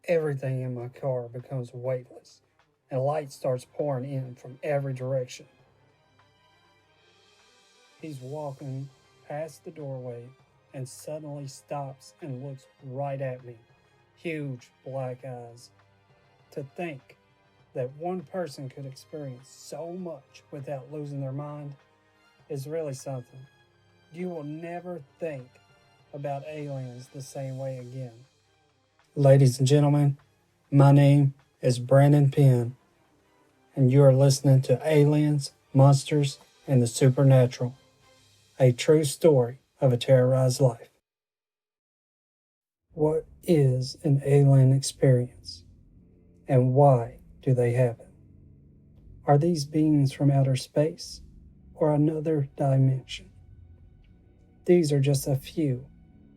Everything in my car becomes weightless, and light starts pouring in from every direction. He's walking past the doorway and suddenly stops and looks right at me. Huge black eyes. To think that one person could experience so much without losing their mind is really something. You will never think about aliens the same way again. Ladies and gentlemen, my name is Brannon Penn, and you are listening to Aliens, Monsters, and the Supernatural, a true story of a terrorized life. What is an alien experience, and why do they happen? Are these beings from outer space or another dimension? These are just a few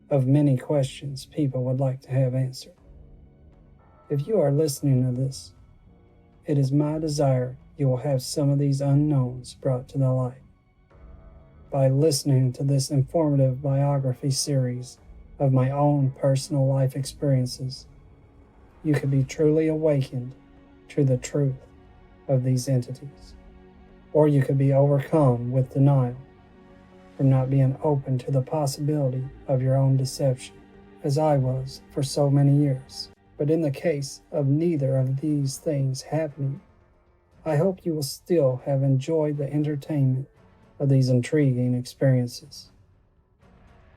of many questions people would like to have answered. If you are listening to this, it is my desire you will have some of these unknowns brought to the light. By listening to this informative biography series of my own personal life experiences, you could be truly awakened to the truth of these entities, or you could be overcome with denial from not being open to the possibility of your own deception, as I was for so many years. But in the case of neither of these things happening, I hope you will still have enjoyed the entertainment of these intriguing experiences.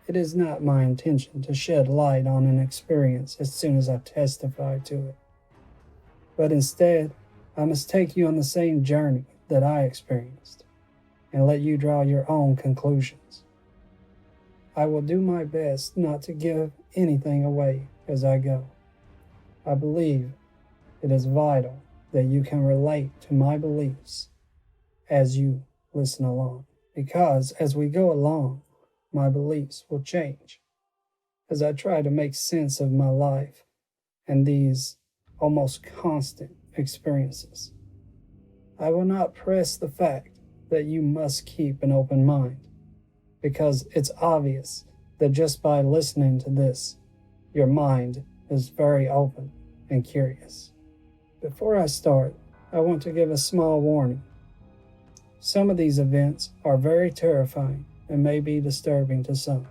It is not my intention to shed light on an experience as soon as I testify to it, but instead, I must take you on the same journey that I experienced and let you draw your own conclusions. I will do my best not to give anything away as I go. I believe it is vital that you can relate to my beliefs as you listen along, because as we go along, my beliefs will change as I try to make sense of my life and these almost constant experiences. I will not press the fact that you must keep an open mind, because it's obvious that just by listening to this, your mind is very open and curious. Before I start, I want to give a small warning. Some of these events are very terrifying and may be disturbing to some.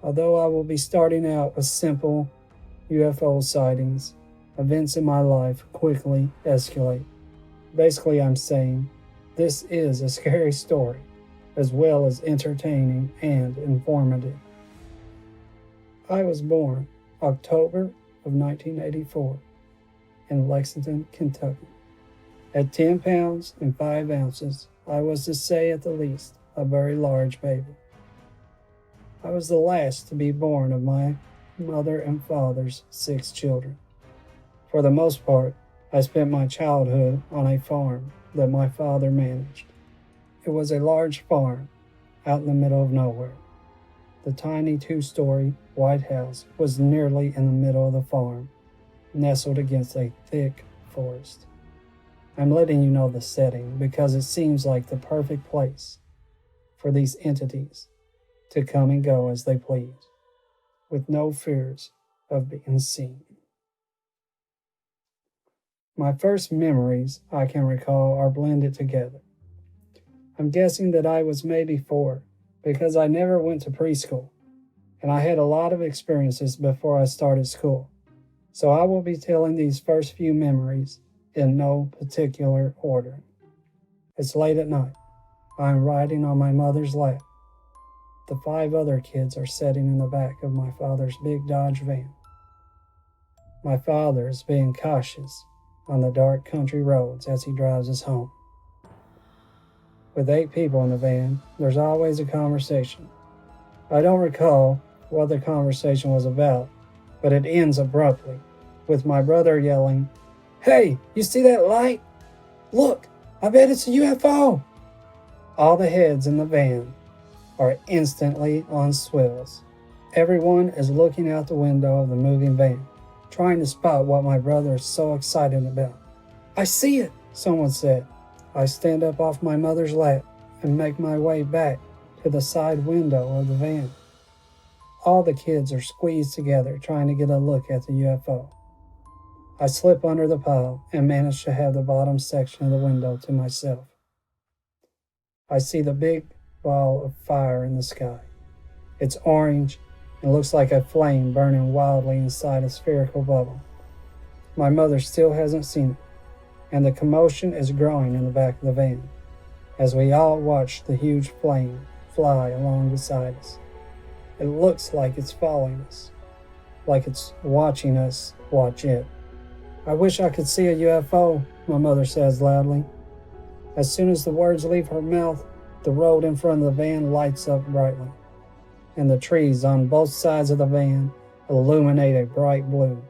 Although I will be starting out with simple UFO sightings, events in my life quickly escalate. Basically, I'm saying this is a scary story, as well as entertaining and informative. I was born October of 1984 in Lexington, Kentucky. At 10 pounds and 5 ounces, I was, to say at the least, a very large baby. I was the last to be born of my mother and father's 6 children. For the most part, I spent my childhood on a farm that my father managed. It was a large farm out in the middle of nowhere. The tiny 2-story white house was nearly in the middle of the farm, nestled against a thick forest. I'm letting you know the setting because it seems like the perfect place for these entities to come and go as they please, with no fears of being seen. My first memories I can recall are blended together. I'm guessing that I was maybe 4 because I never went to preschool, and I had a lot of experiences before I started school. So I will be telling these first few memories in no particular order. It's late at night. I'm riding on my mother's lap. The 5 other kids are sitting in the back of my father's big Dodge van. My father is being cautious on the dark country roads as he drives us home. With 8 people in the van, there's always a conversation. I don't recall what the conversation was about, but it ends abruptly with my brother yelling, "Hey, you see that light? Look, I bet it's a UFO!" All the heads in the van are instantly on swivels. Everyone is looking out the window of the moving van, trying to spot what my brother is so excited about. "I see it," someone said. I stand up off my mother's lap and make my way back to the side window of the van. All the kids are squeezed together trying to get a look at the UFO. I slip under the pile and manage to have the bottom section of the window to myself. I see the big ball of fire in the sky. It's orange and looks like a flame burning wildly inside a spherical bubble. My mother still hasn't seen it, and the commotion is growing in the back of the van as we all watch the huge flame fly along beside us. It looks like it's following us, like it's watching us watch it. I wish I could see a UFO, my mother says loudly. As soon as the words leave her mouth, the road in front of the van lights up brightly, and the trees on both sides of the van illuminate a bright blue.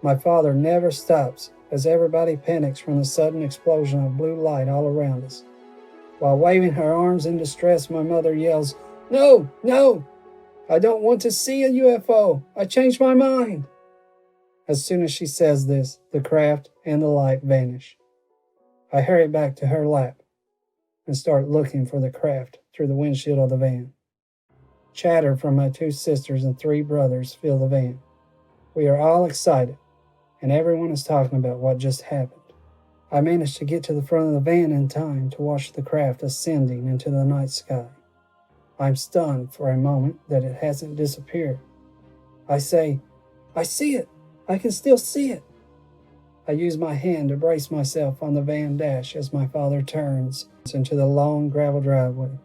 My father never stops as everybody panics from the sudden explosion of blue light all around us. While waving her arms in distress, my mother yells, "No, no! I don't want to see a UFO! I changed my mind!" As soon as she says this, the craft and the light vanish. I hurry back to her lap and start looking for the craft through the windshield of the van. Chatter from my 2 sisters and 3 brothers fill the van. We are all excited, and everyone is talking about what just happened. I managed to get to the front of the van in time to watch the craft ascending into the night sky. I'm stunned for a moment that it hasn't disappeared. I say, "I see it! I can still see it!" I use my hand to brace myself on the van dash as my father turns into the long gravel driveway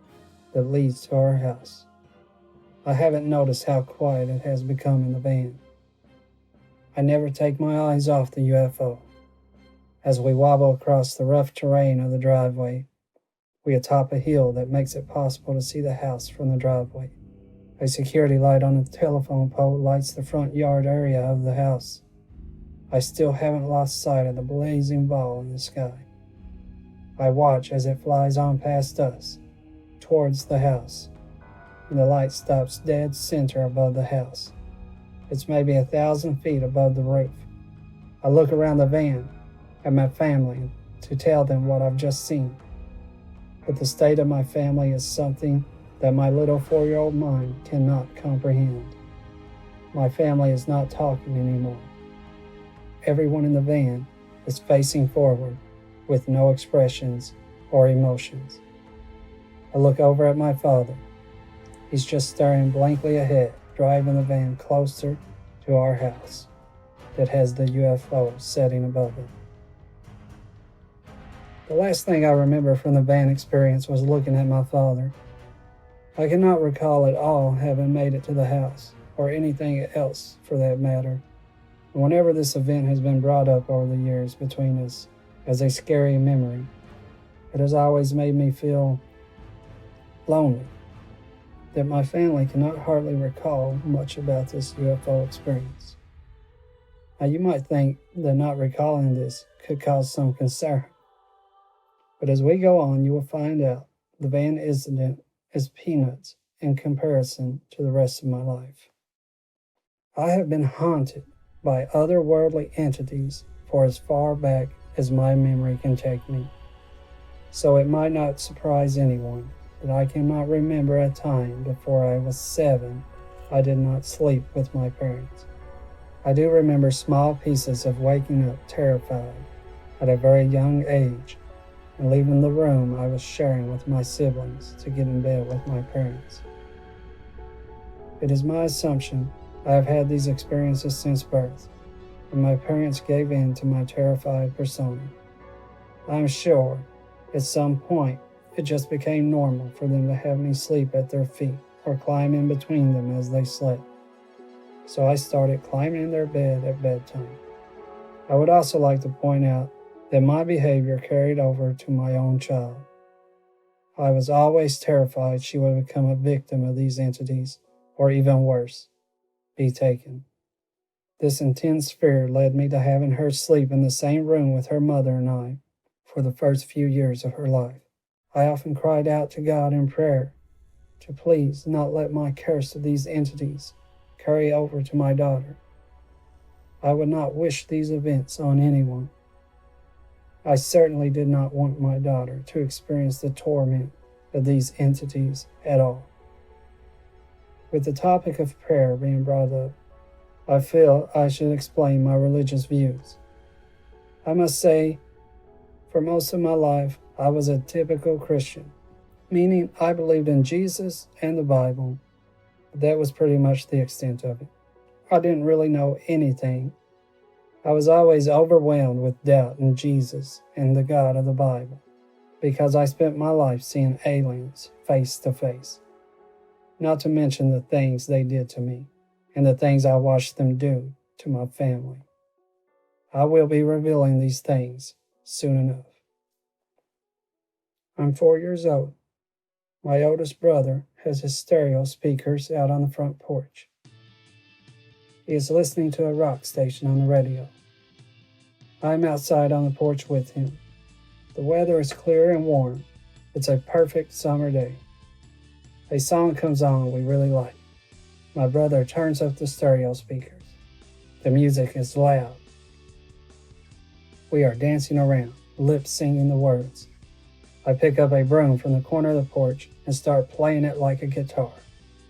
that leads to our house. I haven't noticed how quiet it has become in the van. I never take my eyes off the UFO. As we wobble across the rough terrain of the driveway, we atop a hill that makes it possible to see the house from the driveway. A security light on a telephone pole lights the front yard area of the house. I still haven't lost sight of the blazing ball in the sky. I watch as it flies on past us, towards the house, and the light stops dead center above the house. It's maybe 1,000 feet above the roof. I look around the van at my family to tell them what I've just seen. But the state of my family is something that my little 4-year-old mind cannot comprehend. My family is not talking anymore. Everyone in the van is facing forward with no expressions or emotions. I look over at my father. He's just staring blankly ahead, driving the van closer to our house that has the UFO setting above it. The last thing I remember from the van experience was looking at my father. I cannot recall at all having made it to the house, or anything else for that matter. And whenever this event has been brought up over the years between us as a scary memory, it has always made me feel lonely, that my family cannot hardly recall much about this UFO experience. Now you might think that not recalling this could cause some concern, but as we go on, you will find out the van incident is peanuts in comparison to the rest of my life. I have been haunted by otherworldly entities for as far back as my memory can take me, so it might not surprise anyone that I cannot remember a time before I was 7 I did not sleep with my parents. I do remember small pieces of waking up terrified at a very young age and leaving the room I was sharing with my siblings to get in bed with my parents. It is my assumption I have had these experiences since birth, and my parents gave in to my terrified persona. I am sure at some point it just became normal for them to have me sleep at their feet or climb in between them as they slept. So I started climbing in their bed at bedtime. I would also like to point out that my behavior carried over to my own child. I was always terrified she would become a victim of these entities, or even worse, be taken. This intense fear led me to having her sleep in the same room with her mother and I for the first few years of her life. I often cried out to God in prayer to please not let my curse of these entities carry over to my daughter. I would not wish these events on anyone. I certainly did not want my daughter to experience the torment of these entities at all. With the topic of prayer being brought up, I feel I should explain my religious views. I must say, for most of my life, I was a typical Christian, meaning I believed in Jesus and the Bible, but that was pretty much the extent of it. I didn't really know anything. I was always overwhelmed with doubt in Jesus and the God of the Bible, because I spent my life seeing aliens face to face. Not to mention the things they did to me, and the things I watched them do to my family. I will be revealing these things soon enough. I'm 4 years old. My oldest brother has his stereo speakers out on the front porch. He is listening to a rock station on the radio. I'm outside on the porch with him. The weather is clear and warm. It's a perfect summer day. A song comes on we really like. My brother turns up the stereo speakers. The music is loud. We are dancing around, lip singing the words. I pick up a broom from the corner of the porch and start playing it like a guitar.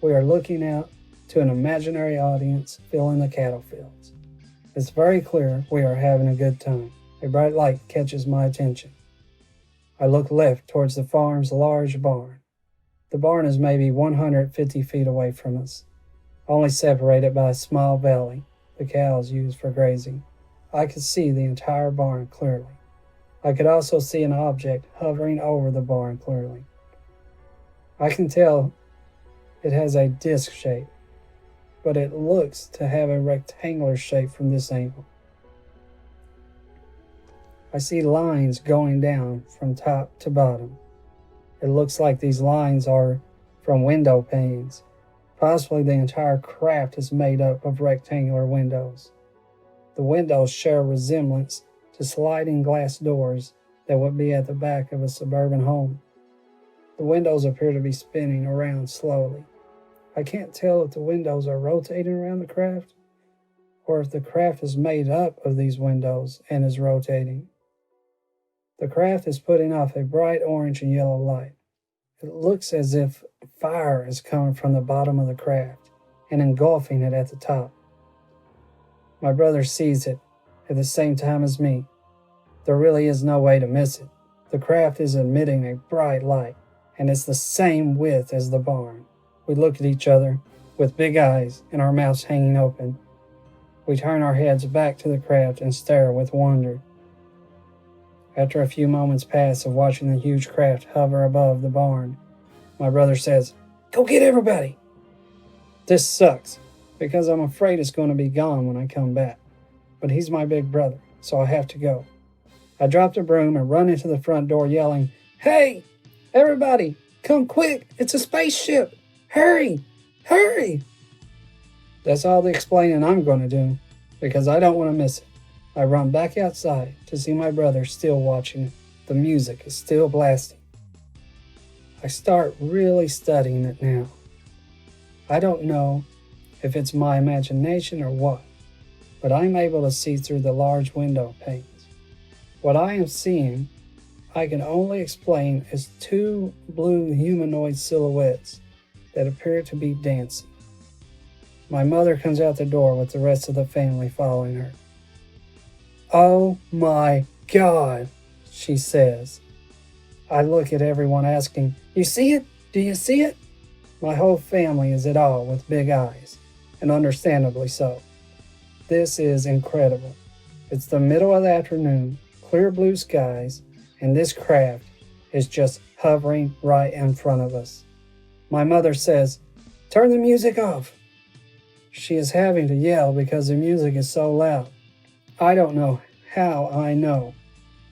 We are looking out to an imaginary audience filling the cattle fields. It's very clear we are having a good time. A bright light catches my attention. I look left towards the farm's large barn. The barn is maybe 150 feet away from us, only separated by a small valley the cows use for grazing. I could see the entire barn clearly. I could also see an object hovering over the barn clearly. I can tell it has a disc shape, but it looks to have a rectangular shape from this angle. I see lines going down from top to bottom. It looks like these lines are from window panes. Possibly the entire craft is made up of rectangular windows. The windows share a resemblance to sliding glass doors that would be at the back of a suburban home. The windows appear to be spinning around slowly. I can't tell if the windows are rotating around the craft or if the craft is made up of these windows and is rotating. The craft is putting off a bright orange and yellow light. It looks as if fire is coming from the bottom of the craft and engulfing it at the top. My brother sees it at the same time as me. There really is no way to miss it. The craft is emitting a bright light, and it's the same width as the barn. We look at each other with big eyes and our mouths hanging open. We turn our heads back to the craft and stare with wonder. After a few moments pass of watching the huge craft hover above the barn, my brother says, "Go get everybody!" This sucks, because I'm afraid it's going to be gone when I come back. But he's my big brother, so I have to go. I drop the broom and run into the front door yelling, "Hey, everybody, come quick, it's a spaceship! Hurry, hurry!" That's all the explaining I'm going to do, because I don't want to miss it. I run back outside to see my brother still watching it. The music is still blasting. I start really studying it now. I don't know if it's my imagination or what, but I'm able to see through the large window panes. What I am seeing, I can only explain as two blue humanoid silhouettes that appear to be dancing. My mother comes out the door with the rest of the family following her. "Oh my God," she says. I look at everyone asking, "You see it? Do you see it?" My whole family is at awe with big eyes, and understandably so. This is incredible. It's the middle of the afternoon, clear blue skies, and this craft is just hovering right in front of us. My mother says, "Turn the music off." She is having to yell because the music is so loud. I don't know how I know.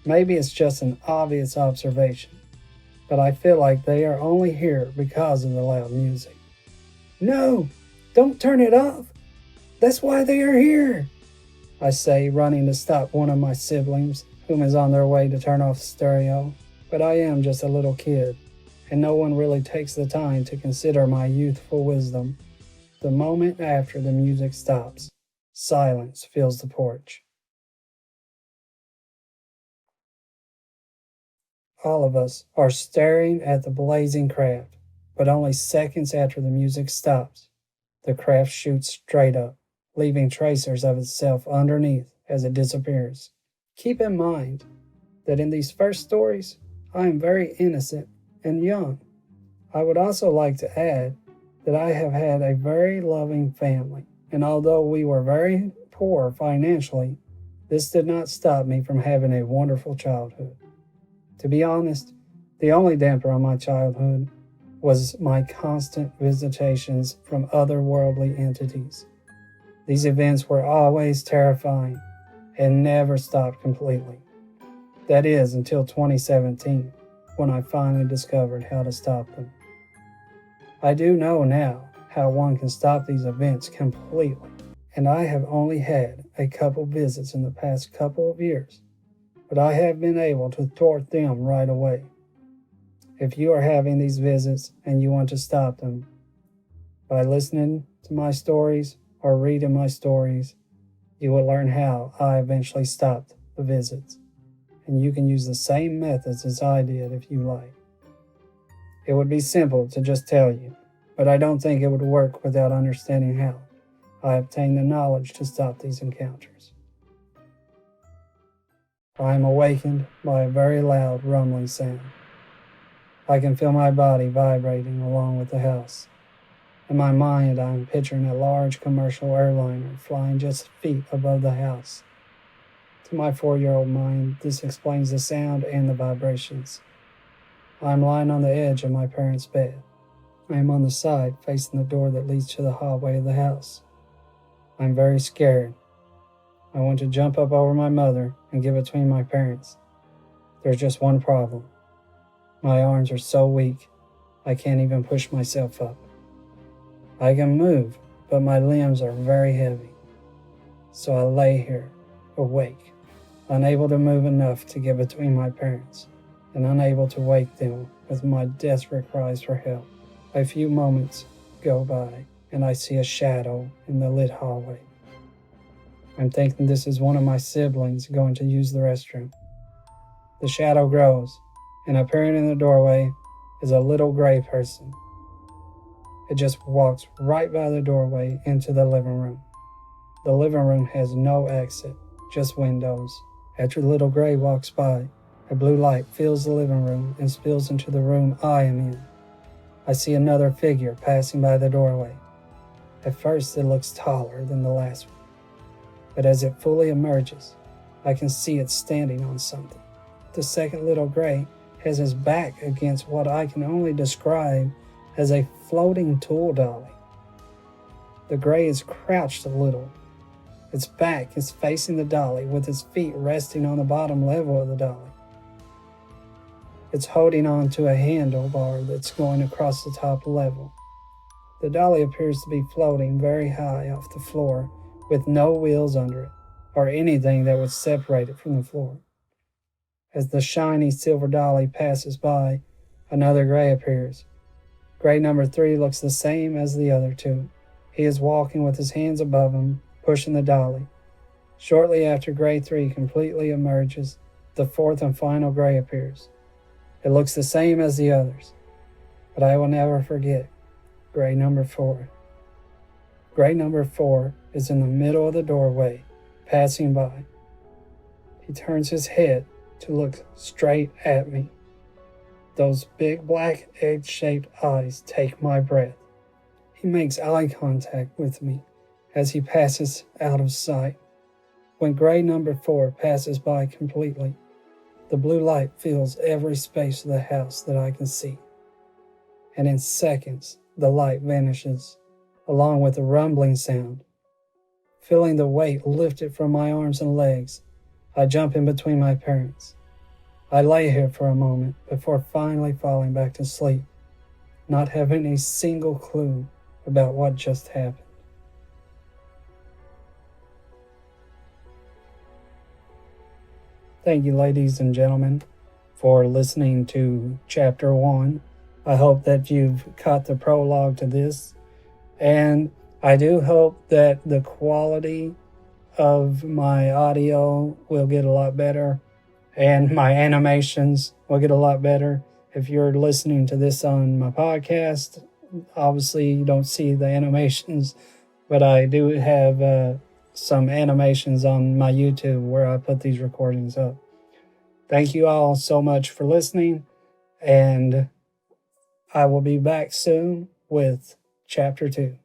Maybe it's just an obvious observation, but I feel like they are only here because of the loud music. "No, don't turn it off. That's why they are here," I say, running to stop one of my siblings, whom is on their way to turn off the stereo. But I am just a little kid, and no one really takes the time to consider my youthful wisdom. The moment after the music stops, silence fills the porch. All of us are staring at the blazing craft, but only seconds after the music stops, The craft shoots straight up, leaving tracers of itself underneath as it disappears. Keep in mind that in these first stories, I am very innocent and young. I would also like to add that I have had a very loving family, and although we were very poor financially, this did not stop me from having a wonderful childhood. To be honest, the only damper on my childhood was my constant visitations from otherworldly entities. These events were always terrifying and never stopped completely. That is, until 2017, when I finally discovered how to stop them. I do know now how one can stop these events completely, and I have only had a couple visits in the past couple of years, but I have been able to thwart them right away. If you are having these visits and you want to stop them, by listening to my stories or reading my stories, you will learn how I eventually stopped the visits, and you can use the same methods as I did if you like. It would be simple to just tell you, but I don't think it would work without understanding how I obtained the knowledge to stop these encounters. I am awakened by a very loud rumbling sound. I can feel my body vibrating along with the house. In my mind, I am picturing a large commercial airliner flying just feet above the house. To my 4-year-old mind, this explains the sound and the vibrations. I am lying on the edge of my parents' bed. I am on the side facing the door that leads to the hallway of the house. I am very scared. I want to jump up over my mother and get between my parents. There's just one problem. My arms are so weak, I can't even push myself up. I can move, but my limbs are very heavy. So I lay here, awake, unable to move enough to get between my parents, and unable to wake them with my desperate cries for help. A few moments go by, and I see a shadow in the lit hallway. I'm thinking this is one of my siblings going to use the restroom. The shadow grows, and appearing in the doorway is a little gray person. It just walks right by the doorway into the living room. The living room has no exit, just windows. After the little gray walks by, a blue light fills the living room and spills into the room I am in. I see another figure passing by the doorway. At first it looks taller than the last one, but as it fully emerges, I can see it standing on something. The second little gray has his back against what I can only describe as a floating tool dolly. The gray is crouched a little. Its back is facing the dolly with its feet resting on the bottom level of the dolly. It's holding on to a handlebar that's going across the top level. The dolly appears to be floating very high off the floor with no wheels under it or anything that would separate it from the floor. As the shiny silver dolly passes by, another gray appears. Gray number 3 looks the same as the other two. He is walking with his hands above him, pushing the dolly. Shortly after gray 3 completely emerges, the fourth and final gray appears. It looks the same as the others, but I will never forget gray number 4. Gray number 4 is in the middle of the doorway, passing by. He turns his head to look straight at me. Those big black egg-shaped eyes take my breath. He makes eye contact with me as he passes out of sight. When gray number 4 passes by completely, the blue light fills every space of the house that I can see. And in seconds, the light vanishes, along with a rumbling sound. Feeling the weight lifted from my arms and legs, I jump in between my parents. I lay here for a moment before finally falling back to sleep, not having a single clue about what just happened. Thank you, ladies and gentlemen, for listening to Chapter 1. I hope that you've caught the prologue to this, and I do hope that the quality of my audio will get a lot better, and my animations will get a lot better. If you're listening to this on my podcast obviously you don't see the animations, but I do have some animations on my YouTube where I put these recordings up. Thank you all so much for listening, and I will be back soon with Chapter 2.